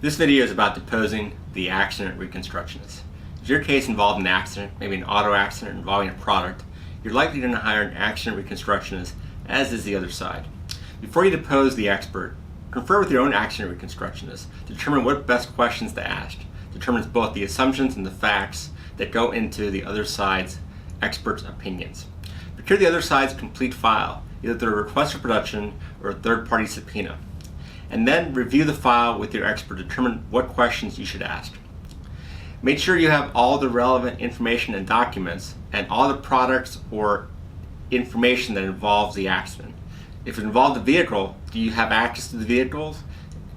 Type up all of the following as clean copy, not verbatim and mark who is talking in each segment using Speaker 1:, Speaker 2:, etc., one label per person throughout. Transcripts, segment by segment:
Speaker 1: This video is about deposing the accident reconstructionist. If your case involved an accident, maybe an auto accident involving a product, you're likely going to hire an accident reconstructionist, as is the other side. Before you depose the expert, confer with your own accident reconstructionist to determine what best questions to ask. Determines both the assumptions and the facts that go into the other side's expert's opinions. Procure the other side's complete file, either through a request for production or a third-party subpoena, and then review the file with your expert to determine what questions you should ask. Make sure you have all the relevant information and documents and all the products or information that involves the accident. If it involved a vehicle, do you have access to the vehicles?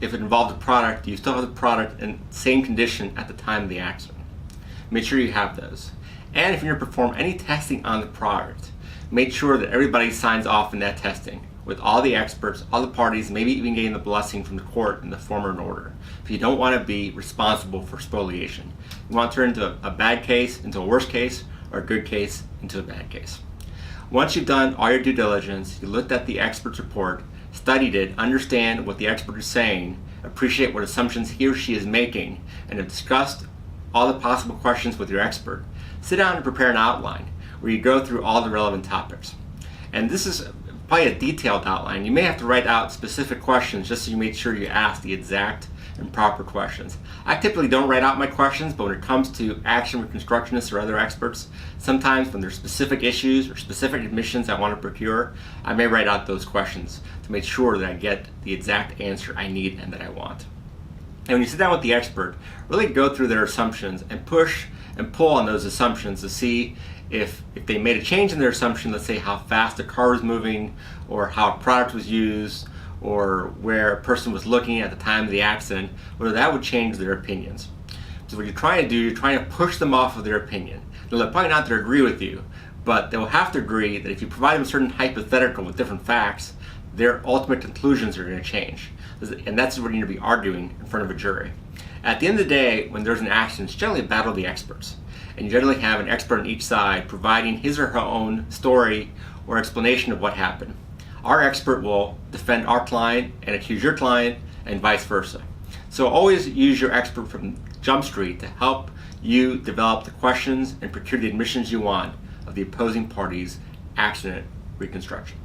Speaker 1: If it involved a product, do you still have the product in the same condition at the time of the accident? Make sure you have those. And if you're going to perform any testing on the product, make sure that everybody signs off in that testing with all the experts, all the parties, maybe even getting the blessing from the court in the form of an order. If you don't want to be responsible for spoliation, you want to turn into a bad case into a worse case, or a good case into a bad case. Once you've done all your due diligence, you looked at the expert's report, studied it, understand what the expert is saying, appreciate what assumptions he or she is making, and have discussed all the possible questions with your expert, sit down and prepare an outline where you go through all the relevant topics. And this is probably a detailed outline. You may have to write out specific questions just so you make sure you ask the exact and proper questions. I typically don't write out my questions, but when it comes to action reconstructionists or other experts, sometimes when there's specific issues or specific admissions I want to procure, I may write out those questions to make sure that I get the exact answer I need and that I want. And when you sit down with the expert, really go through their assumptions and push and pull on those assumptions to see if they made a change in their assumption, let's say how fast a car was moving, or how a product was used, or where a person was looking at the time of the accident, whether that would change their opinions. So what you're trying to do, you're trying to push them off of their opinion. They'll probably not to agree with you, but they'll have to agree that if you provide them a certain hypothetical with different facts, their ultimate conclusions are going to change. And that's what you're going to be arguing in front of a jury. At the end of the day, when there's an accident, it's generally a battle of the experts. And you generally have an expert on each side providing his or her own story or explanation of what happened. Our expert will defend our client and accuse your client, and vice versa. So always use your expert from Jump Street to help you develop the questions and procure the admissions you want of the opposing party's accident reconstruction.